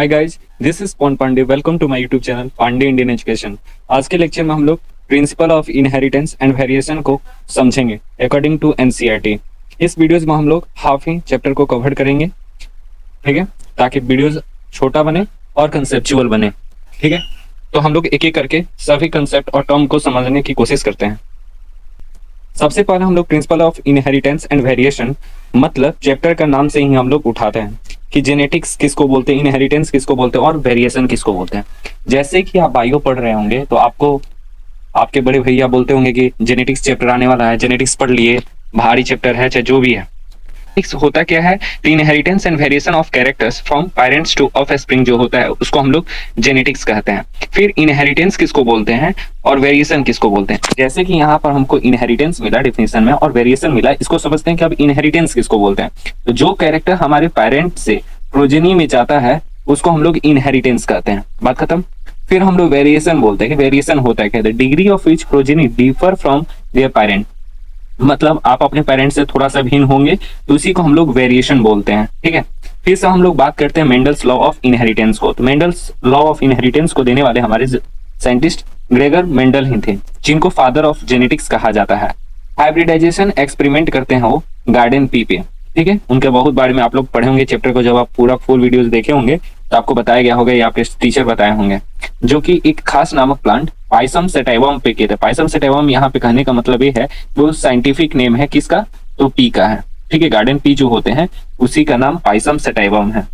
Hi guys, this is Pawan Pandey. Welcome to my YouTube channel Pandey Indian education. आज के lecture में हम लोग principle of inheritance and variation को समझेंगे अकॉर्डिंग टू एनसीईआरटी। इस वीडियोस में हम लोग हाफ ही चैप्टर को कवर करेंगे, ठीक है, ताकि वीडियोस छोटा बने और कंसेप्चुअल बने, ठीक है। तो हम लोग एक एक करके सभी कंसेप्ट और टर्म को समझने की कोशिश करते हैं। सबसे पहले हम लोग principle of inheritance and variation मतलब चैप्टर का नाम से ही हम लोग उठाते हैं कि जेनेटिक्स किसको बोलते हैं, इनहेरिटेंस किसको बोलते हैं और वेरिएशन किसको बोलते हैं। जैसे कि आप बायो पढ़ रहे होंगे तो आपको आपके बड़े भैया बोलते होंगे कि जेनेटिक्स चैप्टर आने वाला है, जेनेटिक्स पढ़ लिए, भारी चैप्टर है, चाहे जो भी है। होता क्या है, inheritance and variation of characters from parents to offspring जो होता है उसको हम लोग जेनेटिक्स कहते हैं। फिर इनहेरिटेंस किसको बोलते हैं और वेरिएशन किसको बोलते हैं। जैसे कि यहाँ पर हमको इनहेरिटेंस मिला डेफिनेशन में और वेरिएशन मिला, इसको समझते हैं कि अब इनहेरिटेंस किसको बोलते हैं। तो जो कैरेक्टर हमारे पेरेंट से प्रोजेनी में जाता है उसको हम लोग इनहेरिटेंस कहते हैं, बात खत्म। फिर हम लोग वेरिएशन बोलते हैं कि वेरिएशन होता है कहते हैं degree of which progeny differ from there parent, मतलब आप अपने पेरेंट्स से थोड़ा सा भिन्न होंगे तो उसी को हम लोग वेरिएशन बोलते हैं, ठीक है। फिर से हम लोग बात करते हैं मेंडल्स लॉ ऑफ इनहेरिटेंस को। तो मेंडल्स लॉ ऑफ इनहेरिटेंस को देने वाले हमारे साइंटिस्ट ग्रेगर मेंडल ही थे, जिनको फादर ऑफ जेनेटिक्स कहा जाता है। हाइब्रिडाइजेशन एक्सपेरिमेंट करते हैं वो गार्डन पी पे, ठीक है। उनके बहुत बारे में आप लोग पढ़े होंगे चैप्टर को, जब आप पूरा फुल वीडियोस देखे होंगे तो आपको बताया गया होगा या आपके टीचर बताए होंगे, जो कि एक खास नामक प्लांट पाइसम सेटाइवम पे किए थे। पाइसम सेटाइवम यहाँ पे कहने का मतलब ये है वो साइंटिफिक नेम है किसका, तो पी का है, ठीक है। गार्डन पी जो होते हैं उसी का नाम पाइसम सेटाइवम है।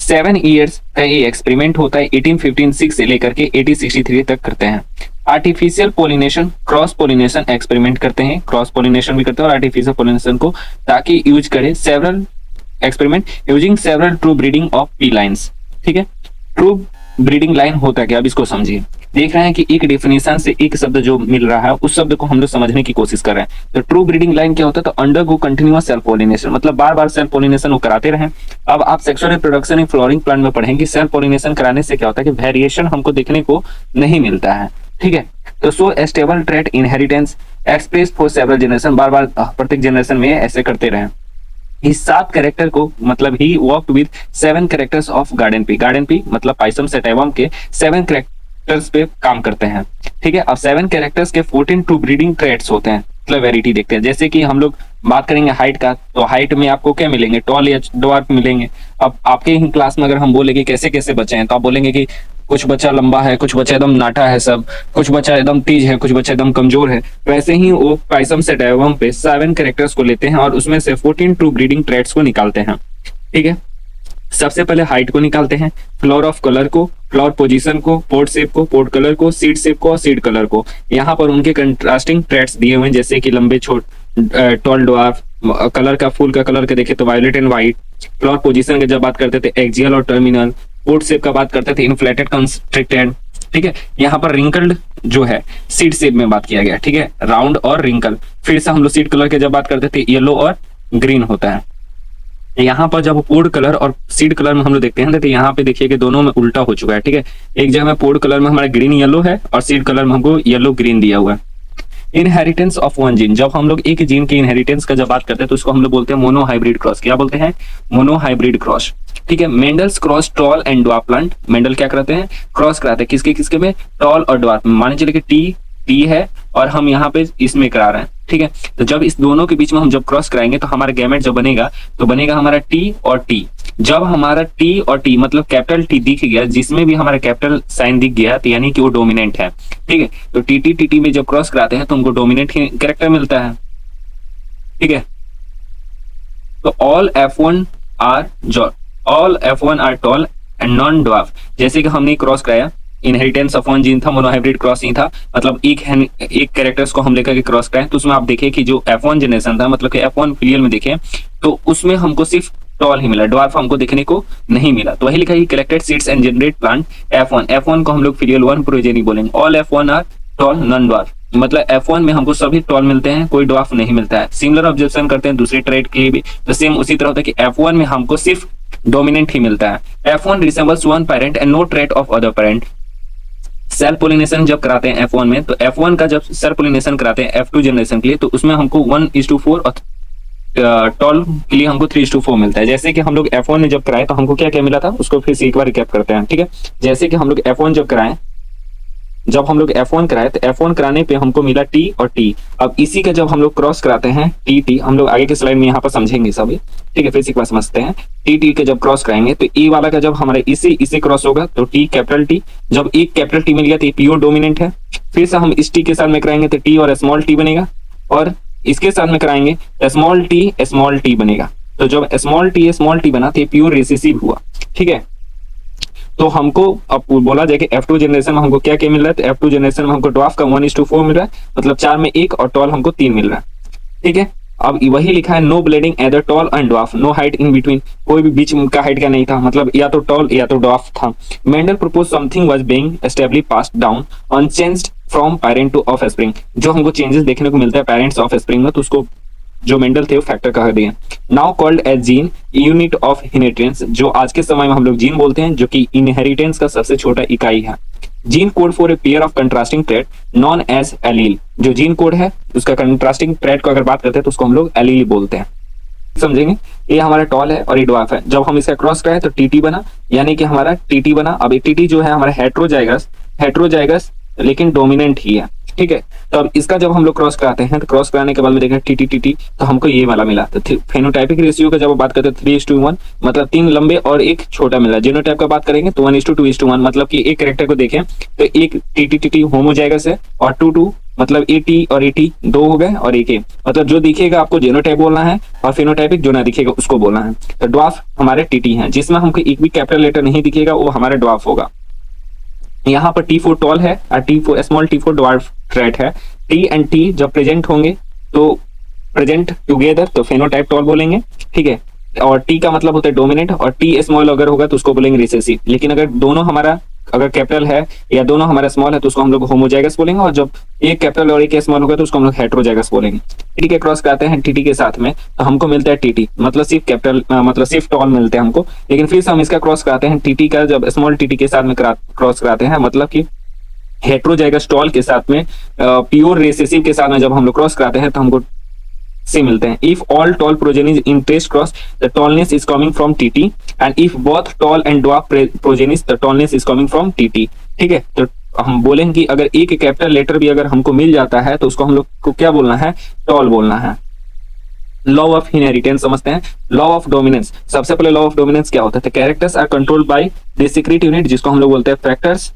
7 इयर्स का ये एक्सपेरिमेंट होता है, 1856 से लेकर के 1863 तक करते हैं। Artificial pollination, cross pollination experiment करते हैं, क्रॉस पोलिनेशन भी करते हैं और आर्टिफिशियल पोलिनेशन को, ताकि यूज करें several experiment using several true breeding of P lines, ठीक है। ट्रू ब्रीडिंग लाइन होता है क्या, अब इसको समझिए। देख रहे हैं कि एक डेफिनेशन से एक शब्द जो मिल रहा है उस शब्द को हम लोग समझने की कोशिश कर रहे हैं। तो ट्रू ब्रीडिंग लाइन क्या होता है, तो अंडरगो कंटिन्यूअस सेल्फ पोलिनेशन, मतलब बार बार सेल्फ पोलिनेशन वो कराते रहे। अब आप sexual reproduction in flowering plant में पढ़ेंगे, सेल्फ पोलिनेशन कराने से क्या होता है कि वेरिएशन हमको देखने को नहीं मिलता है, ठीक है। तो so stable trait inheritance express for several generation, बार बार प्रत्येक जनरेशन में ऐसे करते रहे। इस 7 कैरेक्टर को मतलब he worked with 7 characters of garden pea. Garden pea मतलब पाइसम सेटाइवम के 7 कैरेक्टर्स पे काम करते हैं, ठीक है। अब 7 कैरेक्टर्स के 14 ट्रू ब्रीडिंग ट्रेट्स होते हैं, मतलब वेराइटी देखते हैं। जैसे कि हम लोग बात करेंगे हाइट का, तो हाइट में आपको क्या मिलेंगे, टॉल या ड्वार्फ मिलेंगे। अब आपके ही क्लास में अगर हम बोलेंगे कैसे कैसे बच्चे हैं, तो आप बोलेंगे कि कुछ बच्चा लंबा है, कुछ बच्चा एकदम नाटा है, सब कुछ बच्चा एकदम तेज है, कुछ बच्चा एकदम कमजोर है। वैसे ही वो पाइसम सेटाइवम पे 7 कैरेक्टर्स को लेते हैं और उसमें से 14 ट्रू ब्रीडिंग ट्रेट्स को निकालते हैं, ठीक है। सबसे पहले हाइट को निकालते हैं, फ्लावर ऑफ कलर को, फ्लावर पोजीशन को, पोर्ट शेप को, पोर्ट कलर को, सीड शेप को और सीड कलर को। यहाँ पर उनके कंट्रास्टिंग ट्रेट्स दिए हुए हैं, जैसे कि लंबे छोट, टॉल ड्वार्फ, कलर का, फूल का कलर के देखे तो violet and white. Flower position की जब बात करते थे एक्सियल और टर्मिनल, पोर्ट शेप का बात करते थे इन्फ्लेटेड कंस्ट्रिक्टेड, ठीक है। यहाँ पर रिंकल्ड जो है सीड शेप में बात किया गया, ठीक है, राउंड और रिंकल। फिर से हम लोग सीड कलर के जब बात करते थे येलो और ग्रीन होता है। यहाँ पर जब पोर्ट कलर और सीड कलर में हम लोग देखते हैं तो यहाँ पे देखिए कि दोनों में उल्टा हो चुका है, ठीक है। एक जगह में पोर्ट कलर में हमारा ग्रीन येलो है और सीड कलर में हमको येलो ग्रीन दिया हुआ है। इनहेरिटेंस ऑफ वन जीन, जब हम लोग एक जीन के इनहेरिटेंस का जब बात करते हैं तो उसको हम लोग बोलते हैं मोनो हाइब्रिड क्रॉस। क्या बोलते हैं, मोनो हाइब्रिड क्रॉस, ठीक है। Mendel's cross toll and dwarf plant, Mendel क्या कराते हैं, क्रॉस कराते हैं किसके किसके में, टॉल और ड्वार्फ में। मान चलिए कि टी है और हम यहाँ पे इसमें करा रहे हैं, ठीक है। तो जब इस दोनों के बीच में हम जब क्रॉस कराएंगे तो हमारा गैमेट जब बनेगा तो बनेगा हमारा टी और टी। जब हमारा टी और टी मतलब कैपिटल टी दिख गया, जिसमें भी हमारा कैपिटल साइन दिख गया, तो यानी कि वो डोमिनेंट है, ठीक है। तो टी में जब क्रॉस कराते हैं तो हमको डोमिनेंट कैरेक्टर मिलता है, ठीक है। तो all F1 are tall and non dwarf. जैसे कि हमने क्रॉस कराया, इनहेरिटेंस ऑफ वन जीन था, मोनोहाइब्रिड क्रॉस ही था, मतलब एक कैरेक्टर्स को हम लेकर के क्रॉस कराए। तो उसमें आप देखिए कि जो F1 जनरेशन था, मतलब कि F1 फीलियल में देखें तो उसमें हमको सिर्फ टॉल ही मिला, ड्वार्फ हमको देखने को नहीं मिला। तो वही लिखा है collected seeds and generate plant F1 को हम लोग फीलियल 1 प्रोजेनी बोलेंगे। All F1 are tall non dwarf, मतलब F1 में हमको सभी टॉल मिलते हैं, कोई ड्वार्फ नहीं मिलता है। सिमिलर ऑब्जर्वेशन करते हैं दूसरे ट्रेड के भी, तो सेम उसी तरह होता है कि F1 में हमको सिर्फ डोमिनेंट ही मिलता है। F1 resembles one parent and no trait of other parent. Self pollination जब कराते हैं F1 में, तो F1 का जब सेल्फ पोलिनेशन कराते हैं F2 जनरेशन के लिए, तो उसमें हमको 1:4 और टॉल के लिए हमको 3:4 मिलता है। जैसे कि हम लोग F1 में जब कराए तो हमको क्या क्या मिला था, उसको फिर से एक बार रिकैप करते हैं, ठीक है। जैसे कि हम लोग F1 जब F1 कराए तो F1 कराने पे हमको मिला T और T। अब इसी का जब हम लोग क्रॉस कराते हैं T हम लोग आगे के स्लाइड में यहाँ पर समझेंगे सभी, ठीक है। फिर से एक बार समझते हैं, T के जब क्रॉस कराएंगे तो ए वाला का जब हमारे इसे क्रॉस होगा तो T कैपिटल T, जब एक कैपिटल T मिल गया तो ये प्योर डोमिनेंट है। फिर से हम इस T के साथ में कराएंगे तो T और स्मॉल t बनेगा, और इसके साथ में कराएंगे स्मॉल t बनेगा। तो जब स्मॉल t बना तो ये प्योर रिसेसिव हुआ, ठीक है। तो हमको अब बोला जाए कि F2 जनरेशन में हमको क्या क्या मिल रहा है, तो F2 जनरेशन में हमको ड्वार्फ का 1:4 मिल रहा है, मतलब 4 में 1, और टॉल हमको 3 मिल रहा है, ठीक है। अब वही लिखा है no blending either tall and dwarf, no height in between, कोई भी बीच का हाइट का नहीं था, मतलब या तो टॉल या तो ड्वार्फ था। Mendel propose something was being stably passed down unchanged from parent to offspring, जो हमको चेंजेस देखने को मिलता है पेरेंट्स ऑफस्प्रिंग में, तो उसको जो मेंडल थे वो फैक्टर कह दिए। Now called as gene unit of inheritance, जो आज के समय में हम लोग जीन बोलते हैं, जो कि इनहेरिटेंस का सबसे छोटा इकाई है। Gene code for a pair of contrasting trait known as allele, जो जीन कोड है उसका कंट्रास्टिंग ट्रेट को अगर बात करते हैं तो उसको हम लोग एलील बोलते हैं, समझेंगे। ये हमारा टॉल है और ये ड्वार्फ है। जब हम इसका क्रॉस कराए तो टीटी बना, यानी कि हमारा टीटी बना। अब ये टीटी जो है हमारा हेट्रोजाइगस लेकिन डोमिनेंट ही है, ठीक है। तो अब इसका जब हम लोग क्रॉस कराते हैं तो क्रॉस कराने के बाद में देखें टी तो हमको ये वाला मिला। तो फेनोटाइपिक रेशियो का जब बात करते हैं 3:1, मतलब 3 लंबे और 1 छोटा मिला। जीनोटाइप का बात करेंगे तो 1:2:1, मतलब कि एक कैरेक्टर को देखें तो एक टी होमोजाइगस है, और 2 मतलब एटी और एटी 2 हो गए, और एक मतलब जो दिखेगा आपको जीनोटाइप बोलना है, और फेनोटाइपिक जो ना दिखेगा उसको बोलना है। तो ड्वार्फ हमारे टी है, जिसमें हमको एक भी कैपिटल लेटर नहीं दिखेगा वो हमारा ड्वार्फ होगा। यहाँ पर T4 टॉल है और स्मॉल t4 ड्वार्फ ट्रेट है। T एंड T जब प्रेजेंट होंगे तो प्रेजेंट टुगेदर तो फेनोटाइप टॉल बोलेंगे, ठीक है। और T का मतलब होता है डोमिनेंट, और T स्मॉल अगर होगा तो उसको बोलेंगे रिसेसिव। लेकिन अगर दोनों हमारा अगर कैपिटल है या दोनों हमारा स्मॉल है तो उसको हम लोग होमोजाइगस बोलेंगे, और जब एक कैपिटल और एक स्मॉल होगा तो उसको हम लोग हेट्रोजाइगस बोलेंगे। टी के क्रॉस कराते हैं टी के साथ में तो हमको मिलता है टी, मतलब सिर्फ कैपिटल मतलब सिर्फ टॉल मिलते हैं हमको। लेकिन फिर से हम इसका क्रॉस कराते हैं टी का, जब स्मॉल टी के साथ में क्रॉस कराते हैं, मतलब कि हेट्रोजाइगस टॉल के साथ में प्योर रिसेसिव के साथ में जब हम लोग क्रॉस कराते हैं तो हमको से मिलते हैं। If all tall progenies in test cross the tallness is coming from TT, and if both tall and dwarf progenies the tallness is coming from TT, ठीक है। तो हम बोलेंगे कि अगर एक कैपिटल लेटर भी अगर हमको मिल जाता है तो उसको हम लोग को क्या बोलना है, टॉल बोलना है। लॉ ऑफ इनहेरिटेंस समझते हैं। लॉ ऑफ डोमिनेंस, सबसे पहले लॉ ऑफ डोमिनेंस क्या होता है, characters are controlled by discrete unit, जिसको हम लोग बोलते हैं फैक्टर्स,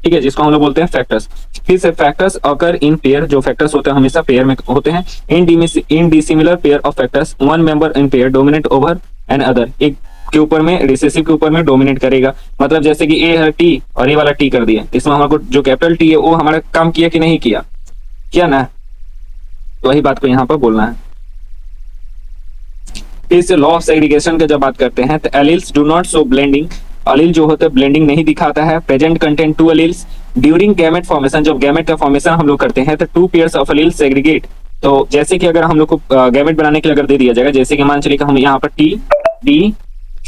ठीक है, जिसको हम लोग बोलते हैं फैक्टर्स। फिर से फैक्टर्स अकर इन पेयर, जो फैक्टर्स होते हैं हमेशा पेयर में होते हैं। In dissimilar pair of factors, one member in pair dominate over an other, एक के ऊपर में रिसेसिव के ऊपर में डोमिनेट करेगा। मतलब जैसे कि ए है टी और ये वाला टी कर दिया, इसमें हमारे को जो कैपिटल टी है वो हमारा काम किया कि नहीं किया, किया ना, तो वही बात को यहाँ पर बोलना है। फिर से लॉ ऑफ सेग्रीगेशन का जब बात करते हैं तो alleles do not show blending, allele जो होता है ब्लेंडिंग नहीं दिखाता है। Present content 2 alleles during gamete formation, जब गैमेट का फॉर्मेशन हम लोग करते हैं तो 2 पेयर्स ऑफ एलील्स सेग्रीगेट। तो जैसे कि अगर हम लोग को गैमेट बनाने के लिए अगर दे दिया जाएगा, जैसे कि मान चलिए हम यहाँ पर टी,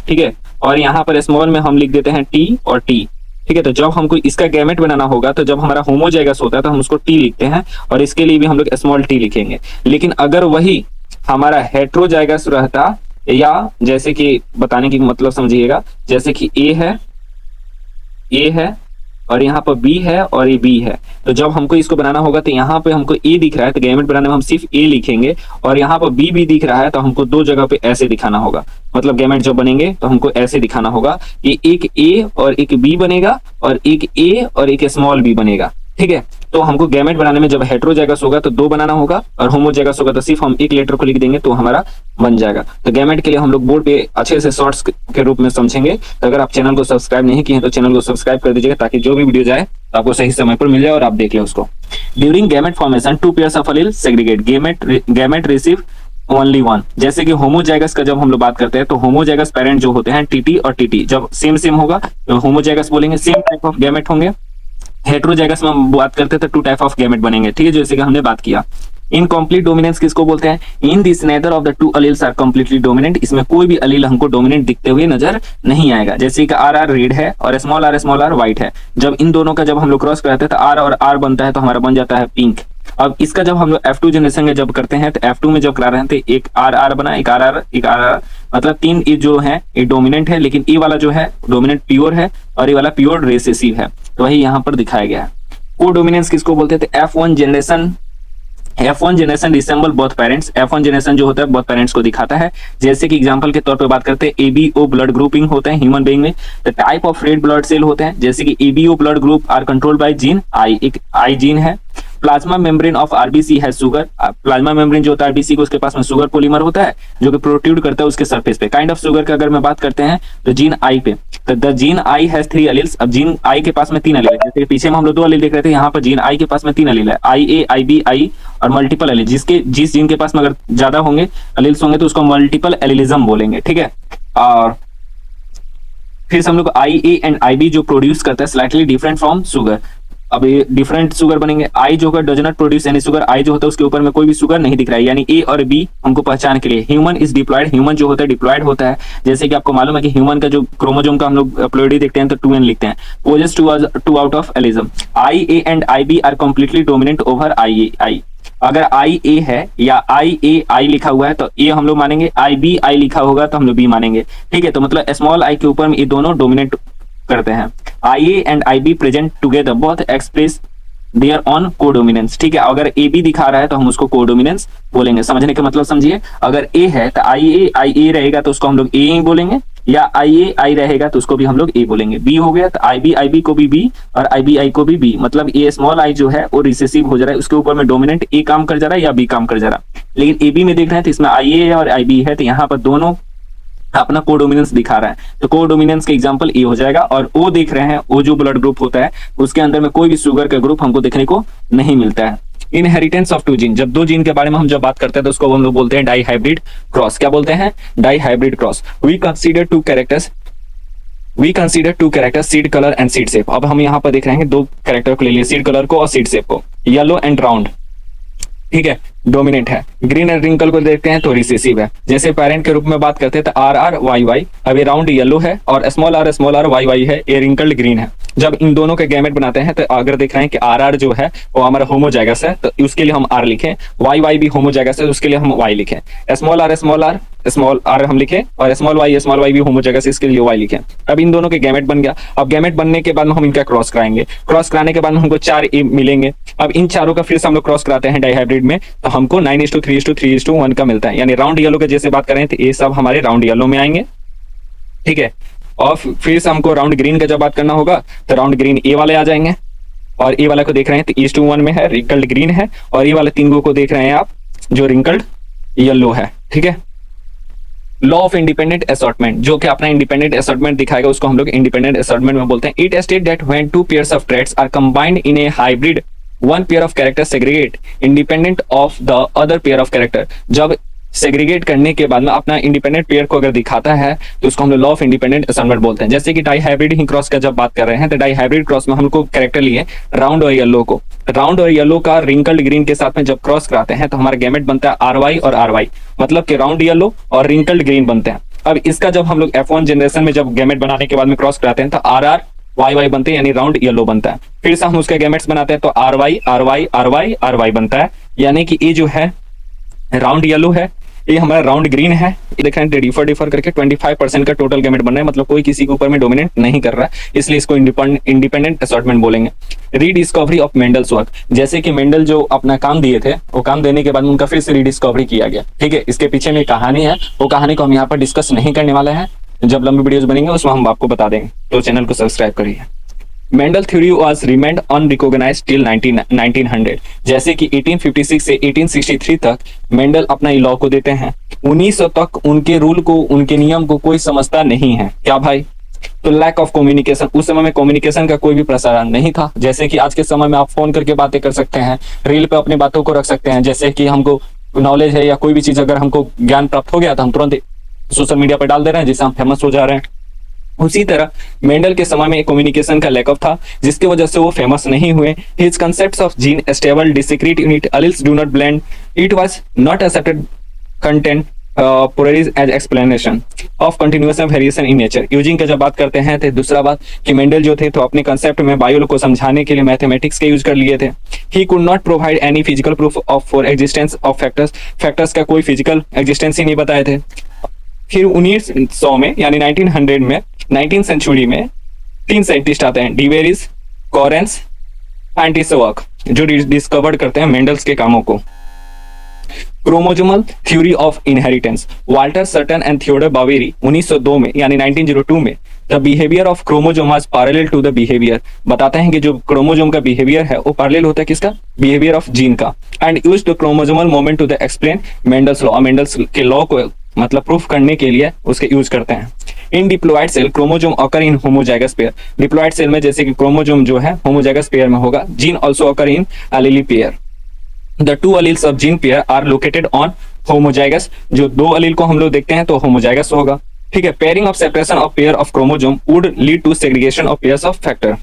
ठीक है, और यहाँ पर स्मॉल में हम लिख देते हैं टी और टी, ठीक है। तो जब हमको इसका गैमेट बनाना होगा तो जब हमारा होमोजाइगस होता है तो हम उसको टी लिखते हैं, और इसके लिए भी हम लोग स्मॉल टी लिखेंगे। लेकिन अगर वही हमारा हेट्रोजाइगस रहता, या जैसे कि बताने की मतलब समझिएगा, जैसे कि ए है और यहाँ पर बी है और ये बी है, तो जब हमको इसको बनाना होगा तो यहाँ पे हमको ए दिख रहा है तो गैमेट बनाने में हम सिर्फ ए लिखेंगे, और यहाँ पर बी भी दिख रहा है तो हमको 2 जगह पे ऐसे दिखाना होगा। मतलब गैमेट जब बनेंगे तो हमको ऐसे दिखाना होगा, ये एक ए और एक बी बनेगा और एक ए और एक स्मॉल बी बनेगा, ठीक है। तो हमको गैमेट बनाने में जब हेट्रोजाइगस होगा तो 2 बनाना होगा, और होमोजाइगस होगा तो सिर्फ हम एक लेटर को लिख देंगे तो हमारा बन जाएगा। तो गैमेट के लिए हम लोग बोर्ड पे अच्छे से शॉर्ट्स के रूप में समझेंगे। तो अगर आप चैनल को सब्सक्राइब नहीं किए हैं तो चैनल को सब्सक्राइब कर दीजिएगा, ताकि जो भी वीडियो जाए तो आपको सही समय पर मिल जाए और आप देख लें उसको। During gamete formation 2 pairs of allele segregate, gamete receive only 1। जैसे कि होमोजाइगस का जब हम लोग बात करते हैं तो होमोजाइगस पेरेंट जो होते हैं टीटी और टीटी, जब सेम होगा तो होमोजाइगस बोलेंगे, सेम टाइप ऑफ गैमेट होंगे। हेट्रोजाइगस में हम बात करते हैं तो 2 टाइप ऑफ गैमेट बनेंगे, ठीक है, जैसे कि हमने बात किया। इनकम्प्लीट डोमिनेंस किसको बोलते हैं, in this neither of the 2 alleles are completely dominant, इसमें कोई भी एलील हमको डोमिनेंट दिखते हुए नजर नहीं आएगा। जैसे कि आर रेड है और स्मॉल आर व्हाइट है, जब इन दोनों का जब हम लोग क्रॉस कराते हैं तो आर और आर बनता है तो हमारा बन जाता है पिंक, अब इसका जब हम लोग F2 जनरेशन में जब करते हैं तो F2 में जब करा रहे हैं तो एक RR बना, एक RR, एक RR, मतलब तीन ये जो है ये डोमिनेंट है, लेकिन ये वाला जो है डोमिनेंट प्योर है और ये वाला प्योर रिसेसिव है, तो वही यहाँ पर दिखाया गया है। कोडोमिनेंस किसको बोलते हैं? तो F1 generation resemble both parents. F1 generation जो होता है बोथ पेरेंट्स को दिखाता है। जैसे कि एग्जांपल के तौर पे बात करते हैं ABO ब्लड ग्रुपिंग होते हैं ह्यूमन बीइंग में, the type of red blood cell होते हैं, जैसे कि ABO blood group are controlled by gene I, एक आई जीन है। प्लाज्मा मेम्ब्रेन ऑफ आरबीसी है शुगर, प्लाज्मा मेम्ब्रेन जो होता है आरबीसी को, उसके पास में शुगर पॉलीमर होता है जो कि प्रोट्रूड करता है उसके सरफेस पे। काइंड ऑफ शुगर का अगर मैं बात करते हैं तो जीन आई पे, तो the gene I has 3 alleles. अब जीन आई के पास में 3 एलील है, जैसे पीछे में हम लोग 2 एलील देख रहे थे, यहाँ पर जीन आई के पास में 3 एलील है, IA, IB, I और मल्टीपल एलील। जिस जीन के पास में अगर ज्यादा होंगे एलील्स होंगे तो उसको मल्टीपल एलीलिज्म बोलेंगे, ठीक है। और फिर हम लोग IA एंड IB जो प्रोड्यूस करता है स्लाइटली डिफरेंट फ्रॉम शुगर। अब ये डिफरेंट शुगर बनेंगे। आई जो does not produce any sugar, I जो होता है उसके ऊपर में कोई भी शुगर नहीं दिख रहा है, यानी A और B हमको पहचान के लिए। ह्यूमन इज डिप्लॉयड, ह्यूमन जो होता है डिप्लॉयड होता है, जैसे कि आपको मालूम है कि ह्यूमन का जो क्रोमोसोम का हम लोग प्लोइडी देखते हैं तो 2n लिखते हैं, possess 2 out of allelism. IA and IB are completely dominant over IA। अगर IA है या IA लिखा हुआ है तो ये हम लोग मानेंगे, IB लिखा होगा तो हम लोग B मानेंगे, ठीक है। तो मतलब स्मॉल i के ऊपर में ये दोनों डोमिनेट करते हैं। IA and IB present together both express their on codominance, ठीक है। अगर AB दिखा रहा है तो हम उसको कोडोमिनेंस बोलेंगे। समझने का मतलब समझिए, अगर A है तो IA रहेगा तो उसको हम लोग A ही बोलेंगे, या IA रहेगा तो उसको भी हम लोग A बोलेंगे। B हो गया तो IB को भी B और IB को भी B, मतलब ये स्मॉल i जो है वो रिसेसिव हो जा रहा है, उसके ऊपर में डोमिनेंट A काम कर जा रहा है या B काम कर जा रहा है। लेकिन AB में देख रहे हैं तो इसमें IA और IB है, तो यहाँ पर दोनों अपना कोडोमिनेंस दिखा रहा है, तो कोडोमिनेंस का एग्जांपल ए हो जाएगा। और ओ देख रहे हैं, ओ जो ब्लड ग्रुप होता है उसके अंदर में कोई भी शुगर का ग्रुप हमको देखने को नहीं मिलता है। इनहेरिटेंस ऑफ 2 जीन, जब 2 जीन के बारे में हम जब बात करते हैं तो उसको हम लोग बोलते हैं डाई हाइब्रिड क्रॉस। क्या बोलते हैं? Dihybrid cross. We consider two characters seed colour and seed shape. अब हम यहाँ पर देख रहे हैं 2 कैरेक्टर को ले लिए, सीड कलर को और सीड शेप को। येलो एंड राउंड, ठीक है, डोमिनेंट है। ग्रीन एंड रिंकल को देखते हैं तो रिसेसिव है। जैसे पेरेंट के रूप में बात करते हैं तो RR YY, अब ये राउंड येलो है और स्मॉल r YY है, ये रिंकल्ड ग्रीन है। जब इन दोनों के गैमेट बनाते हैं तो अगर देख रहे हैं कि RR जो है वो हमारा होमोजाइगस है तो उसके लिए हम R लिखें, YY भी होमोजाइगस है उसके लिए हम Y लिखें, स्मॉल r हम लिखें और स्मॉल y भी होमोजाइगस इसके लिए Y लिखें। अब इन दोनों के गैमेट बन गया। अब गैमेट बनने के बाद में हम इनका क्रॉस कराएंगे, क्रॉस कराने के बाद में हमको 4 A मिलेंगे। अब इन चारों का फिर से हम लोग क्रॉस कराते हैं डाई हाइब्रिड में, तो हमको 9:3:3:1 का मिलता है। यानी राउंड येलो के जैसे बात करें तो ये सब हमारे राउंड येलो में आएंगे, ठीक है। और फिर से हमको राउंड ग्रीन का जब बात करना होगा तो राउंड ग्रीन ए वाले आ जाएंगे, और ए वाला को देख रहे हैं तो 1:1 में है, रिंकल्ड ग्रीन है, और ये वाले 3 को देख रहे हैं आप जो रिंकल्ड येलो है, ठीक है। लॉ ऑफ इंडिपेंडेंट असॉर्टमेंट, जो कि अपना इंडिपेंडेंट असॉर्टमेंट दिखाएगा उसको हम लोग इंडिपेंडेंट असॉर्टमेंट में बोलते हैं। It state that when 2 pairs of traits are combined in a hybrid, 1 pair of character segregate independent of the other pair of character. जब सेग्रीगेट करने के बाद में अपना इंडिपेंडेंट पेयर को अगर दिखाता है तो उसको हम लोग लॉ ऑफ इंडिपेंडेंट असॉर्टमेंट बोलते हैं। जैसे कि डाई हाइब्रिड ही क्रॉस का जब बात कर रहे हैं तो डाई हाइब्रिड क्रॉस में हमको कैरेक्टर लिए राउंड और येलो को, राउंड और येलो का रिंकल्ड ग्रीन के साथ में जब क्रॉस कराते हैं तो हमारा गैमेट बनता है RY और RY, मतलब कि राउंड येलो और रिंकल्ड ग्रीन बनते हैं। अब इसका जब हम लोग F1 जनरेशन में जब गैमेट बनाने के बाद में क्रॉस कराते हैं तो RR YY बनते हैं, यानी राउंड येलो बनता है। फिर से हम उसके गैमेट्स बनाते हैं तो RY बनता है, यानी कि ये जो है राउंड येलो है, ये हमारा राउंड ग्रीन है। ये देख रहे हैं डिफर करके 25% का टोटल गैमेट बन रहा है, मतलब कोई किसी के ऊपर में डोमिनेट नहीं कर रहा है, इसलिए इसको इंडिपेंडेंट असॉर्टमेंट बोलेंगे। रीडिस्कवरी ऑफ मेंडल्स वर्क, जैसे कि मेंडल जो अपना काम दिए थे वो काम देने के बाद उनका फिर से रीडिस्कवरी किया गया, ठीक है। इसके पीछे में कहानी है, वो कहानी को हम यहाँ पर डिस्कस नहीं करने वाले हैं, जब लंबी वीडियोस बनेंगे उसमें हम आपको बता देंगे, तो चैनल को सब्सक्राइब करिए। Mendel theory was remained unrecognised till 1900, जैसे कि 1856 से 1863 तक मेंडल अपना लॉ को देते हैं। 1900 तक उनके रूल को, उनके नियम को कोई समझता नहीं है। क्या भाई? तो लैक ऑफ कम्युनिकेशन, उस समय में कम्युनिकेशन का कोई भी प्रसारण नहीं था। जैसे कि आज के समय में आप फोन करके बातें कर सकते हैं, रील पे अपनी बातों को रख सकते हैं। जैसे कि हमको नॉलेज है या कोई भी चीज अगर हमको ज्ञान प्राप्त हो गया तो हम तुरंत सोशल मीडिया पर डाल दे रहे हैं, जिससे हम फेमस हो जा रहे हैं। उसी तरह मेंडल के समय में कम्युनिकेशन का लैक ऑफ था, जिसकी वजह से वो फेमस नहीं हुए। His concepts of gene stable discrete unit alleles do not blend, it was not accepted contemporaries as explanation of continuous variation in nature. Using का जब बात करते हैं तो दूसरा बात कि मेंडल जो थे तो अपने कंसेप्ट में बायो को समझाने के लिए मैथमेटिक्स के यूज कर लिए थे। He could not provide any physical proof of for existence of factors, factors का कोई फिजिकल एग्जिस्टेंस ही नहीं बताए थे। फिर 1900 में यानी 1900 में 19th सेंचुरी में 3 साइंटिस्ट आते हैं, डीवेरिस, कॉरेंस, एंटिसवर्क, जो डिस्कवर्ड करते हैं मेंडल्स के कामों को। Chromosomal theory of inheritance, Walter Sutton and Theodor Boveri 1902 में यानी 1902 में the behaviour of chromosome was parallel to the behaviour, बताते हैं कि जो क्रोमोजोम का बिहेवियर है वो पैरेलल होता है किसका, बिहेवियर ऑफ जीन का। And used the chromosomal moment to the explain Mendel's law, Mendel's के लॉ को मतलब प्रूफ करने के लिए उसके यूज करते हैं। In diploid cell chromosome occur in homozygous pair, diploid cell में जैसे कि क्रोमोजोम जो है होमोजाइगस पेयर में होगा, gene also occur in allelic pair. The two alleles of gene pair are located on homozygous, जो दो अलील को हम लोग देखते हैं तो homozygous होगा, ठीक है। Pairing of separation of pair of chromosome would lead to segregation of pairs of factor.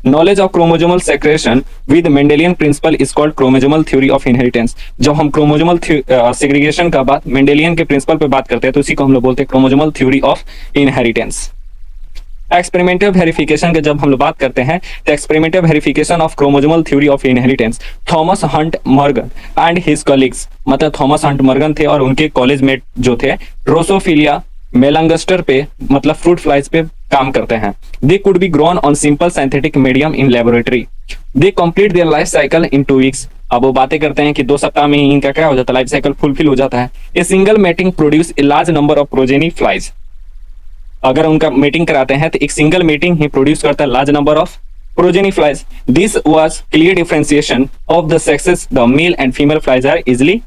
Knowledge of chromosomal secretion with Mendelian principle is called chromosomal theory of inheritance. जब हम क्रोमोजोमल सेग्रीगेशन का बात Mendelian के principal पे बात करते हैं तो उसी को हम लोग बोलते हैं chromosomal theory of inheritance. Experimental verification के जब हम लोग बात करते हैं तो experimental verification of chromosomal theory of inheritance, Thomas Hunt Morgan and his colleagues, मतलब थॉमस हंट मॉर्गन थे और उनके कॉलेज मेट जो थे ड्रोसोफिलिया मेलांगस्टर पे मतलब फ्रूट फ्लाइज पे काम करते हैं। They could be grown on simple synthetic medium in laboratory. They complete their life cycle in 2 weeks. अब वो बातें करते हैं कि 2 सप्ताह में ही इनका क्या हो जाता है, लाइफ साइकिल फुलफिल हो जाता है। A single mating produce a large number of progeny flies. अगर उनका मीटिंग कराते हैं तो एक सिंगल मीटिंग ही प्रोड्यूस करता है large number of progeny flies. This was clear differentiation of the sexes, the male and female flies are easily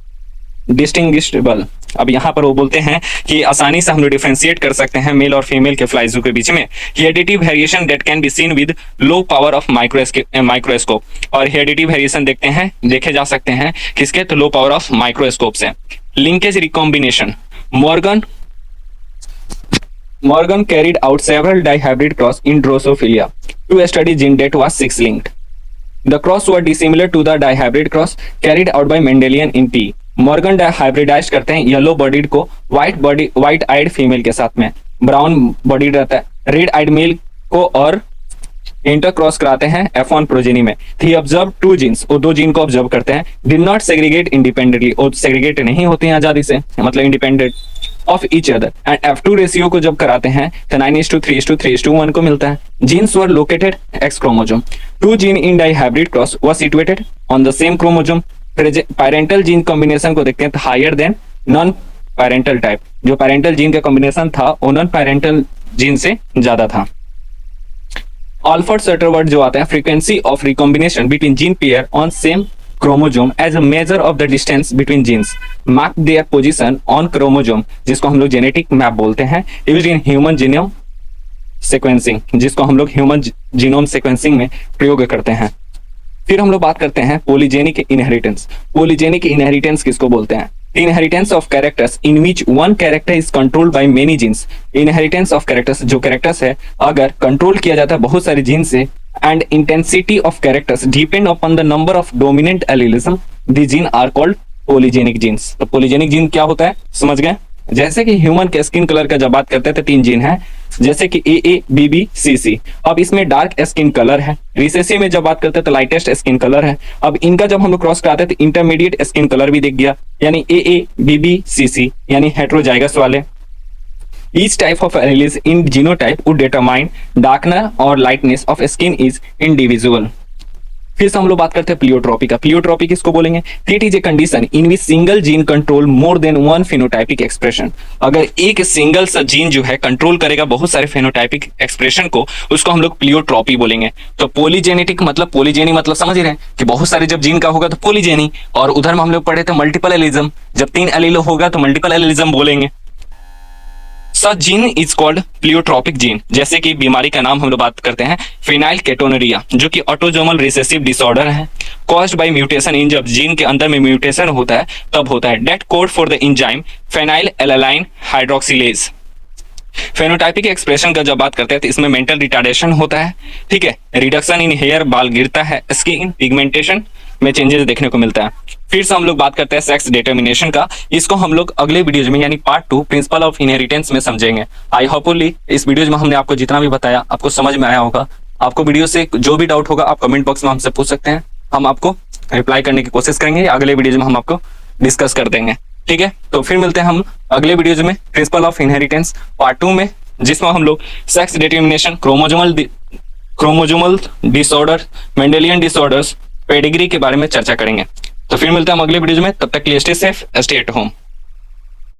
distinguishable. अब यहाँ पर वो बोलते हैं कि आसानी से हम लोग डिफरेंशिएट कर सकते हैं मेल और फीमेल के फ्लाइजों के बीच में। Heredity variation that can be seen with low power of microscope, और हेरिडिटी वेरिएशन देखते हैं, देखे जा सकते हैं किसके, तो लो पावर ऑफ माइक्रोस्कोप से। Linkage recombination, Morgan carried out several dihybrid cross in Drosophila to study gene that was 6-linked. The cross were dissimilar to the dihybrid cross carried out by Mendelian in T. Morgan hybridized करते हैं yellow bodied को white आइड female के साथ में, brown bodied रहता है red eyed mail को, और इंटर क्रॉस कराते हैं F1 प्रोजेनी में। He observed 2 जीन्स, वो 2 जीन को ऑब्जर्व करते हैं। Did not segregate independently, वो सेग्रीगेट नहीं होते हैं आजादी से, मतलब independent of each other. And F2 ratio को जब कराते हैं तो 9:3:3:1 को मिलता है। Genes were located X chromosome. 2 gene in dihybrid cross were situated on the same chromosome. Parental gene combination को देखते हैं तो higher than non parental type, जो पैरेंटल जीन का कॉम्बिनेशन था वो नॉन पैरेंटल जीन से ज्यादा था। ऑल्फर्ड सटरवर्ड जो आता है, frequency of recombination between gene pair on same chromosome as a measure of the distance between genes, mark their position on chromosome, जिसको हम लोग जेनेटिक मैप बोलते हैं, used in human genome sequencing, जिसको हम लोग ह्यूमन जीनोम सीक्वेंसिंग में प्रयोग करते हैं। फिर हम लोग बात करते हैं पॉलीजेनिक इनहेरिटेंस। पॉलीजेनिक इनहेरिटेंस किसको बोलते हैं? Inheritance of characters in which one character is controlled by many genes. Inheritance of characters, जो कैरेक्टर्स है अगर कंट्रोल किया जाता है बहुत सारे जीन से, and intensity of characters depend upon the number of dominant allelism, the gene are called polygenic genes। तो polygenic gene क्या होता है समझ गए? जैसे कि ह्यूमन के स्किन कलर का जब बात करते हैं तो 3 जीन है, जैसे कि AA, BB, CC। अब इसमें डार्क स्किन कलर है। रिसेसिव में जब बात करते हैं तो लाइटेस्ट स्किन कलर है। अब इनका जब हम लोग क्रॉस कराते हैं तो इंटरमीडिएट स्किन कलर भी दिख गया, यानी AA, BB, CC यानी हेट्रोजाइगस वाले। Each type of alleles in genotype would determine darkness or lightness of skin is individual। फिर से हम लोग बात करते हैं प्लियोट्रॉपी का। प्लियोट्रॉपी किसको बोलेंगे? It is a condition in which single gene control more than one phenotypic expression. अगर एक सिंगल सा जीन जो है कंट्रोल करेगा बहुत सारे फेनोटाइपिक एक्सप्रेशन को, उसको हम लोग प्लियोट्रॉपी बोलेंगे। तो पॉलीजेनेटिक मतलब पॉलीजेनी मतलब समझ रहे हैं कि बहुत सारे जब जीन का होगा तो पॉलीजेनी, और उधर में हम लोग पढ़े थे मल्टीपल एलिज्म, जब 3 एलील होगा तो मल्टीपल एलिज्म बोलेंगे। Such gene is called pleiotropic gene. जैसे कि बीमारी का नाम हम लोग बात करते हैं फिनाइल केटोनरिया, जो कि ऑटोजोमल रिसेसिव डिसऑर्डर है, कॉज्ड बाय म्यूटेशन इन, जब जीन के अंदर में म्यूटेशन होता है तब होता है। That code for the enzyme phenylalanine hydroxylase. Phenotypic expression का जब बात करते हैं तो इसमें मेंटल रिटार्डेशन होता है, ठीक है, रिडक्शन इन हेयर, बाल गिरता है, स्किन पिगमेंटेशन में चेंजेस देखने को मिलता है। फिर से हम लोग बात करते हैं सेक्स डिटर्मिनेशन का। इसको हम लोग अगले वीडियोज में यानी पार्ट 2 प्रिंसिपल ऑफ इनहेरिटेंस में समझेंगे। आई होपफुली इस वीडियोज में हमने आपको जितना भी बताया आपको समझ में आया होगा। आपको वीडियो से जो भी डाउट होगा आप कमेंट बॉक्स में हमसे पूछ सकते हैं, हम आपको रिप्लाई करने की कोशिश करेंगे। अगले वीडियोज में हम आपको डिस्कस कर देंगे, ठीक है। तो फिर मिलते हैं हम अगले वीडियोज में प्रिंसिपल ऑफ इनहेरिटेंस पार्ट 2 में, जिसमें हम लोग sex determination, chromosomal disorder, Mendelian disorders, pedigree के बारे में चर्चा करेंगे। तो फिर मिलते हैं हम अगले वीडियो में, तब तक के लिए stay safe, stay at home.